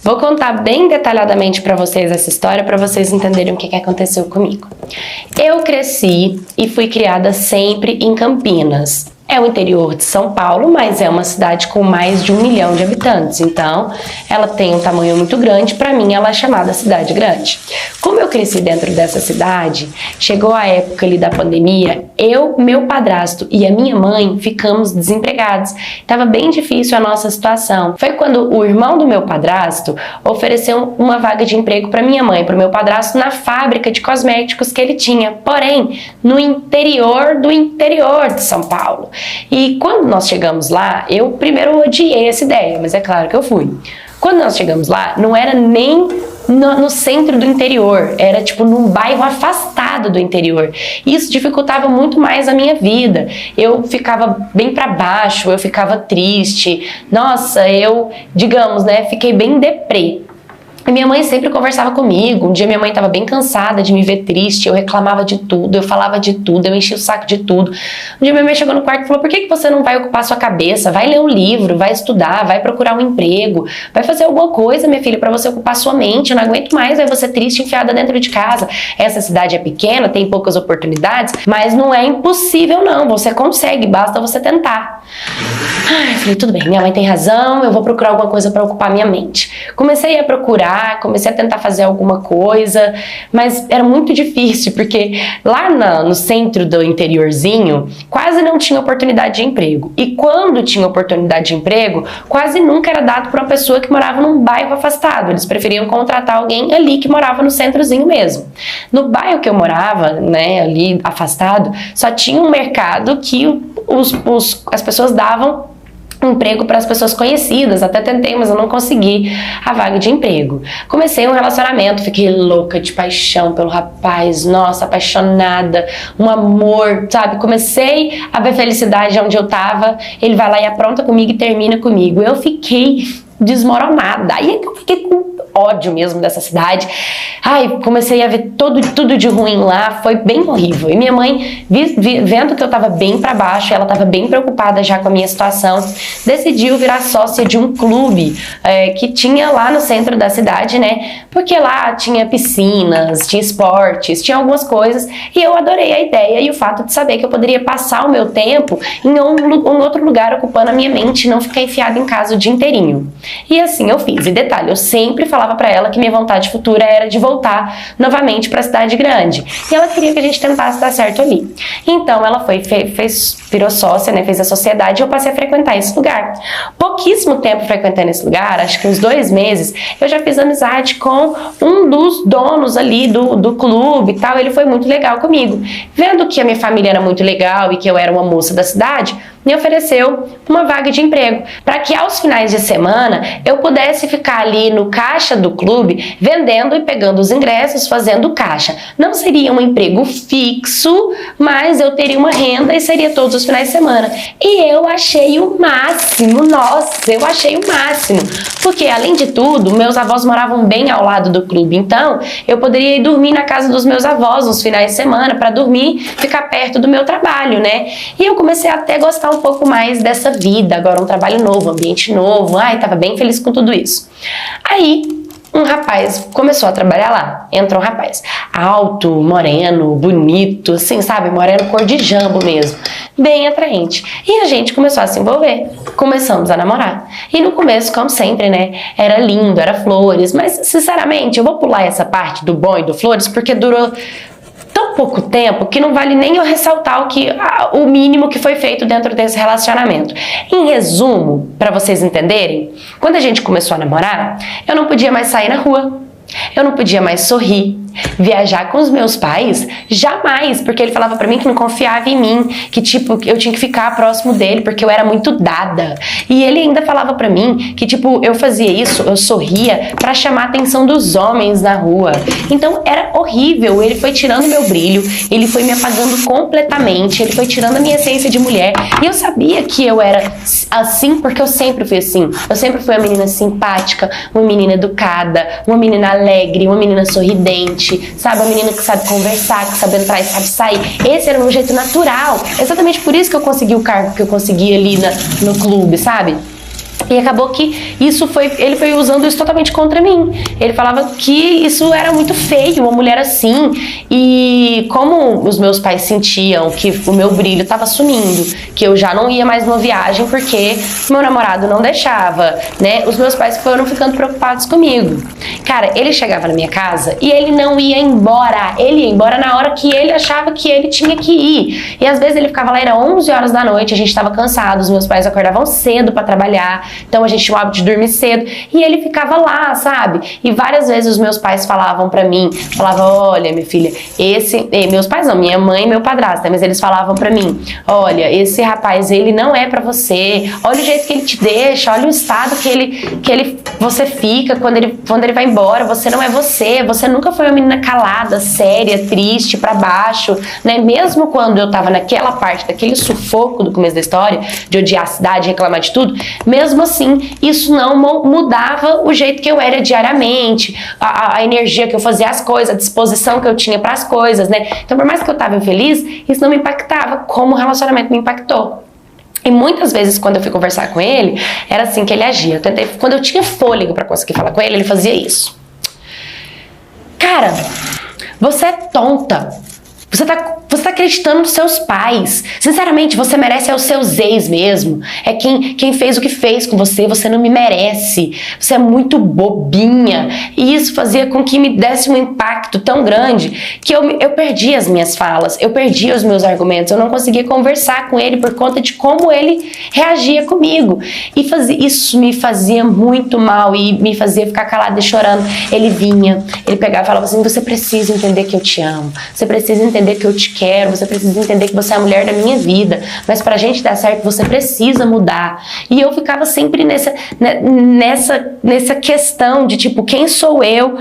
Vou contar bem detalhadamente para vocês essa história, para vocês entenderem o que aconteceu comigo. Eu cresci e fui criada sempre em Campinas. É o interior de São Paulo, mas é uma cidade com mais de 1 milhão de habitantes, então ela tem um tamanho muito grande. Para mim ela é chamada cidade grande. Como eu cresci dentro dessa cidade, chegou a época ali da pandemia, eu, meu padrasto e a minha mãe ficamos desempregados. Tava bem difícil a nossa situação. Foi quando o irmão do meu padrasto ofereceu uma vaga de emprego para minha mãe, para o meu padrasto, na fábrica de cosméticos que ele tinha, porém no interior de São Paulo. E quando nós chegamos lá, eu primeiro odiei essa ideia, mas é claro que eu fui. Quando nós chegamos lá, não era nem no centro do interior, era tipo num bairro afastado do interior. Isso dificultava muito mais a minha vida. Eu ficava bem para baixo, eu ficava triste. Nossa, digamos, né, fiquei bem deprê. E minha mãe sempre conversava comigo. Um dia minha mãe estava bem cansada de me ver triste, eu reclamava de tudo, eu falava de tudo, eu enchia o saco de tudo. Um dia minha mãe chegou no quarto e falou: por que você não vai ocupar sua cabeça? Vai ler um livro, vai estudar, vai procurar um emprego, vai fazer alguma coisa, minha filha, para você ocupar sua mente. Eu não aguento mais ver você triste, enfiada dentro de casa. Essa cidade é pequena, tem poucas oportunidades, mas não é impossível não, você consegue, basta você tentar. Eu falei, tudo bem, minha mãe tem razão, eu vou procurar alguma coisa para ocupar minha mente. Comecei a procurar, comecei a tentar fazer alguma coisa, mas era muito difícil, porque lá no centro do interiorzinho, quase não tinha oportunidade de emprego. E quando tinha oportunidade de emprego, quase nunca era dado para uma pessoa que morava num bairro afastado. Eles preferiam contratar alguém ali que morava no centrozinho mesmo. No bairro que eu morava, né, ali afastado, só tinha um mercado que as pessoas davam emprego para as pessoas conhecidas. Até tentei, mas eu não consegui a vaga de emprego. Comecei um relacionamento, fiquei louca de paixão pelo rapaz, nossa, apaixonada, um amor, sabe? Comecei a ver felicidade onde eu tava, ele vai lá e apronta comigo e termina comigo. Eu fiquei desmoronada. Aí eu fiquei com ódio mesmo dessa cidade. Comecei a ver tudo de ruim lá, foi bem horrível. E minha mãe, vendo que eu tava bem pra baixo, ela tava bem preocupada já com a minha situação, decidiu virar sócia de um clube que tinha lá no centro da cidade, né? Porque lá tinha piscinas, tinha esportes, tinha algumas coisas, e eu adorei a ideia e o fato de saber que eu poderia passar o meu tempo em um outro lugar, ocupando a minha mente, não ficar enfiada em casa o dia inteirinho. E assim eu fiz. E detalhe, eu sempre falava pra ela que minha vontade futura era de voltar novamente pra cidade grande. E ela queria que a gente tentasse dar certo ali. Então ela virou sócia, né, fez a sociedade, e eu passei a frequentar esse lugar. Pouquíssimo tempo frequentando esse lugar, acho que uns 2 meses, eu já fiz amizade com um dos donos ali do clube e tal. Ele foi muito legal comigo. Vendo que a minha família era muito legal e que eu era uma moça da cidade, me ofereceu uma vaga de emprego para que aos finais de semana eu pudesse ficar ali no caixa do clube vendendo e pegando os ingressos, fazendo caixa. Não seria um emprego fixo, mas eu teria uma renda e seria todos os finais de semana. E eu achei o máximo, nossa, eu achei o máximo, porque além de tudo, meus avós moravam bem ao lado do clube, então eu poderia ir dormir na casa dos meus avós nos finais de semana para dormir, ficar perto do meu trabalho, né? E eu comecei até a gostar um pouco mais dessa vida, agora um trabalho novo, ambiente novo, tava bem feliz com tudo isso. Aí, um rapaz começou a trabalhar lá. Entrou um rapaz alto, moreno, bonito, assim, sabe? Moreno cor de jambo mesmo. Bem atraente. E a gente começou a se envolver. Começamos a namorar. E no começo, como sempre, né? Era lindo, era flores. Mas, sinceramente, eu vou pular essa parte do bom e do flores, porque durou tão pouco tempo que não vale nem eu ressaltar o mínimo que foi feito dentro desse relacionamento. Em resumo, para vocês entenderem, quando a gente começou a namorar, eu não podia mais sair na rua, eu não podia mais sorrir, viajar com os meus pais, jamais, porque ele falava pra mim que não confiava em mim, que tipo, eu tinha que ficar próximo dele porque eu era muito dada. E ele ainda falava pra mim que tipo, eu fazia isso, eu sorria pra chamar a atenção dos homens na rua. Então era horrível, ele foi tirando meu brilho, ele foi me apagando completamente, ele foi tirando a minha essência de mulher. E eu sabia que eu era assim porque eu sempre fui assim. Eu sempre fui uma menina simpática, uma menina educada, uma menina alegre, uma menina sorridente, sabe? Uma menina que sabe conversar, que sabe entrar e sabe sair. Esse era o meu jeito natural. Exatamente por isso que eu consegui o cargo que eu consegui ali no clube, sabe? E acabou que ele foi usando isso totalmente contra mim. Ele falava que isso era muito feio, uma mulher assim. E como os meus pais sentiam que o meu brilho estava sumindo, que eu já não ia mais numa viagem porque meu namorado não deixava, né? Os meus pais foram ficando preocupados comigo. Cara, ele chegava na minha casa e ele não ia embora. Ele ia embora na hora que ele achava que ele tinha que ir. E às vezes ele ficava lá, era 11 horas da noite, a gente estava cansado, os meus pais acordavam cedo para trabalhar. Então a gente tinha o hábito de dormir cedo e ele ficava lá, sabe? E várias vezes os meus pais falavam pra mim, olha, minha filha, meus pais não, minha mãe e meu padrasto, né? Mas eles falavam pra mim, olha, esse rapaz, ele não é pra você, olha o jeito que ele te deixa, olha o estado você fica quando ele vai embora, você não é você nunca foi uma menina calada, séria, triste, pra baixo, né? Mesmo quando eu tava naquela parte, daquele sufoco do começo da história, de odiar a cidade, reclamar de tudo, mesmo assim, isso não mudava o jeito que eu era diariamente, a energia que eu fazia as coisas, a disposição que eu tinha para as coisas, né? Então, por mais que eu tava infeliz, isso não me impactava como o relacionamento me impactou. E muitas vezes, quando eu fui conversar com ele, era assim que ele agia. Quando eu tinha fôlego para conseguir falar com ele, ele fazia isso. Cara, você é tonta. Você tá acreditando nos seus pais. Sinceramente, você merece os seus ex mesmo. É quem fez o que fez com você. Você não me merece. Você é muito bobinha. E isso fazia com que me desse um impacto tão grande que eu perdi as minhas falas. Eu perdi os meus argumentos. Eu não conseguia conversar com ele por conta de como ele reagia comigo. E isso me fazia muito mal e me fazia ficar calada e chorando. Ele vinha, ele pegava e falava assim, você precisa entender que eu te amo. Você precisa entender que eu te quero, você precisa entender que você é a mulher da minha vida, mas pra gente dar certo você precisa mudar. E eu ficava sempre nessa questão de tipo, quem sou eu,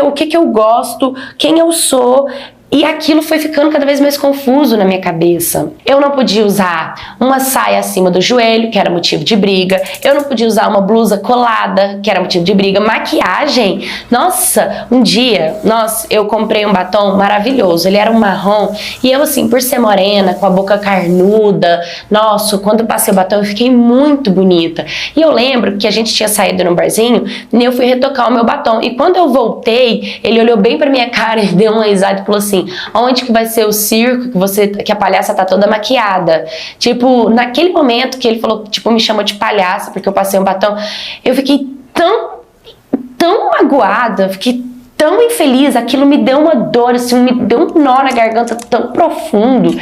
o que eu gosto, quem eu sou. E aquilo foi ficando cada vez mais confuso na minha cabeça. Eu não podia usar uma saia acima do joelho, que era motivo de briga. Eu não podia usar uma blusa colada, que era motivo de briga. Maquiagem. Nossa, um dia, eu comprei um batom maravilhoso. Ele era um marrom. E eu, assim, por ser morena, com a boca carnuda, nossa, quando eu passei o batom, eu fiquei muito bonita. E eu lembro que a gente tinha saído num barzinho e eu fui retocar o meu batom. E quando eu voltei, ele olhou bem pra minha cara e deu uma risada e falou assim, onde que vai ser o circo que a palhaça tá toda maquiada? Tipo, naquele momento que ele falou, tipo, me chamou de palhaça porque eu passei um batom, eu fiquei tão magoada, fiquei tão infeliz, aquilo me deu uma dor, assim, me deu um nó na garganta tão profundo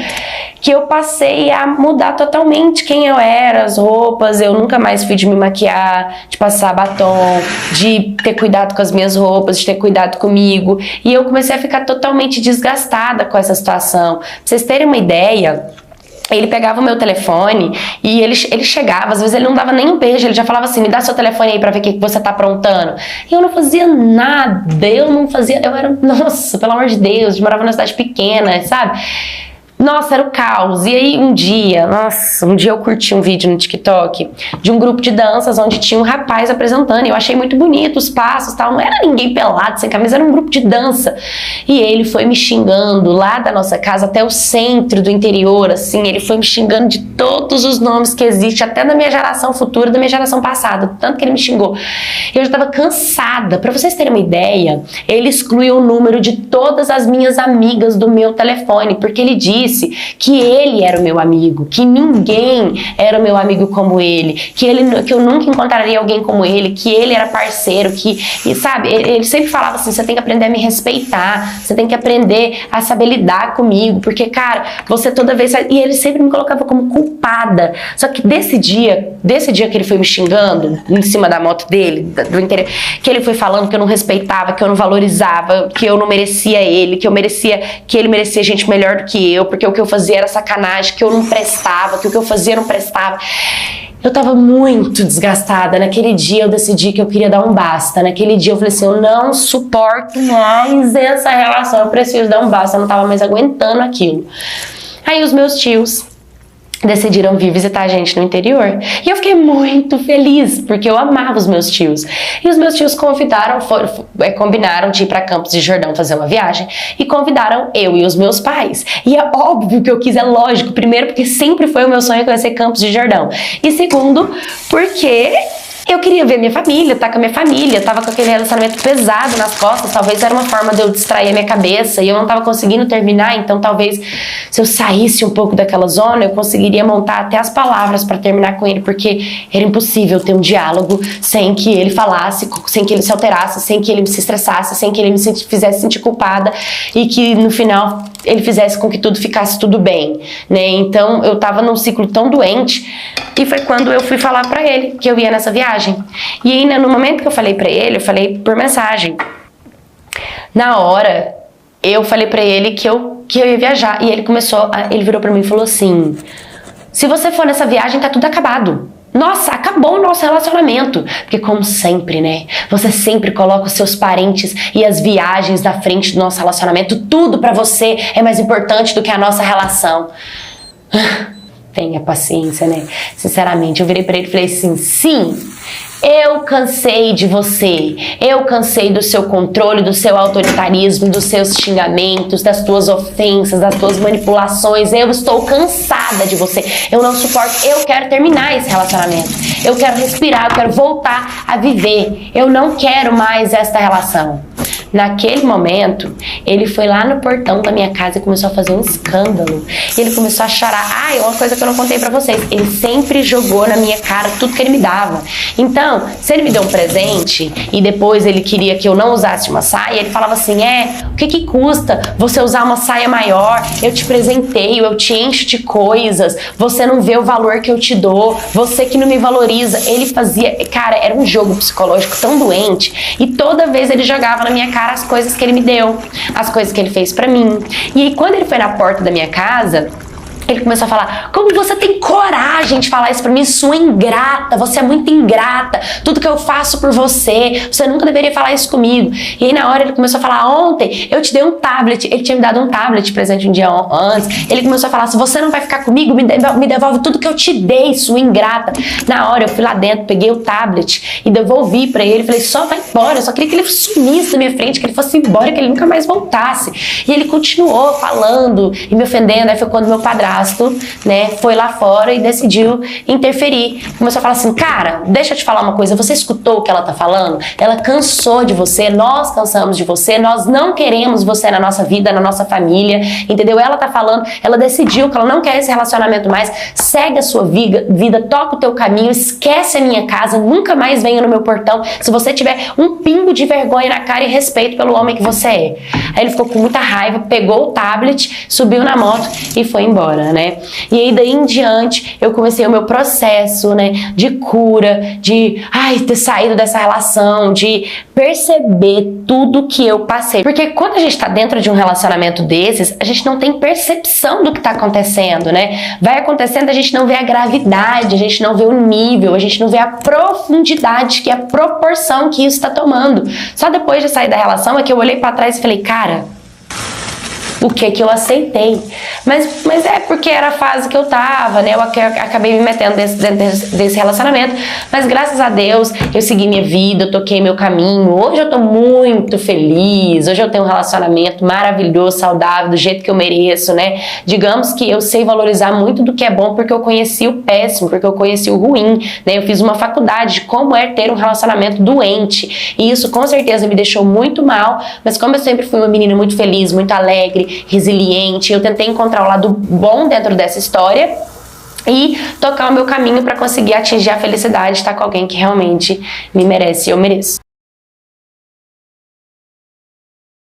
que eu passei a mudar totalmente quem eu era, as roupas. Eu nunca mais fui de me maquiar, de passar batom, de ter cuidado com as minhas roupas, de ter cuidado comigo. E eu comecei a ficar totalmente desgastada com essa situação. Pra vocês terem uma ideia, ele pegava o meu telefone e ele chegava, às vezes ele não dava nem um beijo, ele já falava assim, me dá seu telefone aí pra ver o que você tá aprontando. E eu não fazia nada, eu era, nossa, pelo amor de Deus, eu morava numa cidade pequena, sabe? Nossa, era o caos. E aí um dia eu curti um vídeo no TikTok de um grupo de danças onde tinha um rapaz apresentando. E eu achei muito bonito os passos e tal. Não era ninguém pelado, sem camisa, era um grupo de dança. E ele foi me xingando lá da nossa casa até o centro do interior, assim. Ele foi me xingando de todos os nomes que existem, até da minha geração futura, da minha geração passada. Tanto que ele me xingou. Eu já tava cansada. Pra vocês terem uma ideia, ele excluiu o número de todas as minhas amigas do meu telefone, porque ele disse que ele era o meu amigo, que ninguém era o meu amigo como ele, que eu nunca encontraria alguém como ele, que ele era parceiro, e sabe, ele sempre falava assim, você tem que aprender a me respeitar, você tem que aprender a saber lidar comigo, porque, cara, você toda vez... E ele sempre me colocava como culpada. Só que desse dia que ele foi me xingando em cima da moto dele, do interior, que ele foi falando que eu não respeitava, que eu não valorizava, que eu não merecia ele, que ele merecia gente melhor do que eu, porque o que eu fazia era sacanagem, que eu não prestava, que o que eu fazia não prestava. Eu tava muito desgastada. Naquele dia eu decidi que eu queria dar um basta. Naquele dia eu falei assim, eu não suporto mais essa relação, eu preciso dar um basta. Eu não tava mais aguentando aquilo. Aí os meus tios decidiram vir visitar a gente no interior. E eu fiquei muito feliz, porque eu amava os meus tios. E os meus tios combinaram de ir para Campos de Jordão fazer uma viagem e convidaram eu e os meus pais. E é óbvio que eu quis, é lógico. Primeiro, porque sempre foi o meu sonho conhecer Campos de Jordão. E segundo, porque eu queria ver minha família, estar com a minha família, eu tava com aquele relacionamento pesado nas costas, talvez era uma forma de eu distrair a minha cabeça e eu não tava conseguindo terminar, então talvez se eu saísse um pouco daquela zona, eu conseguiria montar até as palavras para terminar com ele, porque era impossível ter um diálogo sem que ele falasse, sem que ele se alterasse, sem que ele se estressasse, sem que ele me fizesse sentir culpada e que no final ele fizesse com que tudo ficasse tudo bem, né? Então eu tava num ciclo tão doente e foi quando eu fui falar pra ele que eu ia nessa viagem. E ainda no momento que eu falei pra ele, eu falei por mensagem. Na hora, eu falei pra ele que eu ia viajar e ele virou pra mim e falou assim: se você for nessa viagem, tá tudo acabado. Nossa, acabou o nosso relacionamento. Porque como sempre, né? Você sempre coloca os seus parentes e as viagens na frente do nosso relacionamento. Tudo pra você é mais importante do que a nossa relação. Tenha paciência, né? Sinceramente, eu virei pra ele e falei assim: sim, eu cansei de você, eu cansei do seu controle, do seu autoritarismo, dos seus xingamentos, das tuas ofensas, das tuas manipulações. Eu estou cansada de você, eu não suporto, eu quero terminar esse relacionamento, eu quero respirar, eu quero voltar a viver, eu não quero mais esta relação. Naquele momento, ele foi lá no portão da minha casa e começou a fazer um escândalo. Ele começou a chorar. Uma coisa que eu não contei pra vocês. Ele sempre jogou na minha cara tudo que ele me dava. Então, se ele me deu um presente e depois ele queria que eu não usasse uma saia, ele falava assim: o que custa você usar uma saia maior? Eu te presenteio, eu te encho de coisas, você não vê o valor que eu te dou, você que não me valoriza. Ele fazia, cara, era um jogo psicológico tão doente e toda vez ele jogava na minha cara as coisas que ele me deu, as coisas que ele fez pra mim. E aí, quando ele foi na porta da minha casa, ele começou a falar: como você tem coragem de falar isso pra mim, sua ingrata, você é muito ingrata, tudo que eu faço por você, você nunca deveria falar isso comigo. E aí na hora ele começou a falar: ontem eu te dei um tablet, ele tinha me dado um tablet de presente um dia antes, ele começou a falar: se você não vai ficar comigo, me devolve tudo que eu te dei, sua ingrata. Na hora eu fui lá dentro, peguei o tablet e devolvi pra ele, falei: só vai embora, eu só queria que ele sumisse da minha frente, que ele fosse embora, que ele nunca mais voltasse. E ele continuou falando e me ofendendo. Aí foi quando meu padrasto, né, foi lá fora e decidiu interferir. Começou a falar assim: cara, deixa eu te falar uma coisa, você escutou o que ela tá falando? Ela cansou de você, nós cansamos de você, nós não queremos você na nossa vida, na nossa família, entendeu? Ela tá falando, ela decidiu que ela não quer esse relacionamento mais, segue a sua vida, toca o teu caminho, esquece a minha casa, nunca mais venha no meu portão, se você tiver um pingo de vergonha na cara e respeito pelo homem que você é. Aí ele ficou com muita raiva, pegou o tablet, subiu na moto e foi embora, né? E aí daí em diante eu comecei o meu processo, né, de cura, de ter saído dessa relação, de perceber tudo que eu passei. Porque quando a gente tá dentro de um relacionamento desses, a gente não tem percepção do que tá acontecendo, né? Vai acontecendo, a gente não vê a gravidade, a gente não vê o nível, a gente não vê a profundidade, que é a proporção que isso tá tomando. Só depois de sair da relação é que eu olhei pra trás e falei: cara, o que eu aceitei? Mas é porque era a fase que eu tava, né? Eu acabei me metendo desse relacionamento. Mas graças a Deus, eu segui minha vida, eu toquei meu caminho. Hoje eu tô muito feliz. Hoje eu tenho um relacionamento maravilhoso, saudável, do jeito que eu mereço, né? Digamos que eu sei valorizar muito do que é bom porque eu conheci o péssimo, porque eu conheci o ruim, né? Eu fiz uma faculdade de como é ter um relacionamento doente. E isso com certeza me deixou muito mal. Mas como eu sempre fui uma menina muito feliz, muito alegre, resiliente, eu tentei encontrar o lado bom dentro dessa história e tocar o meu caminho para conseguir atingir a felicidade de estar com alguém que realmente me merece e eu mereço.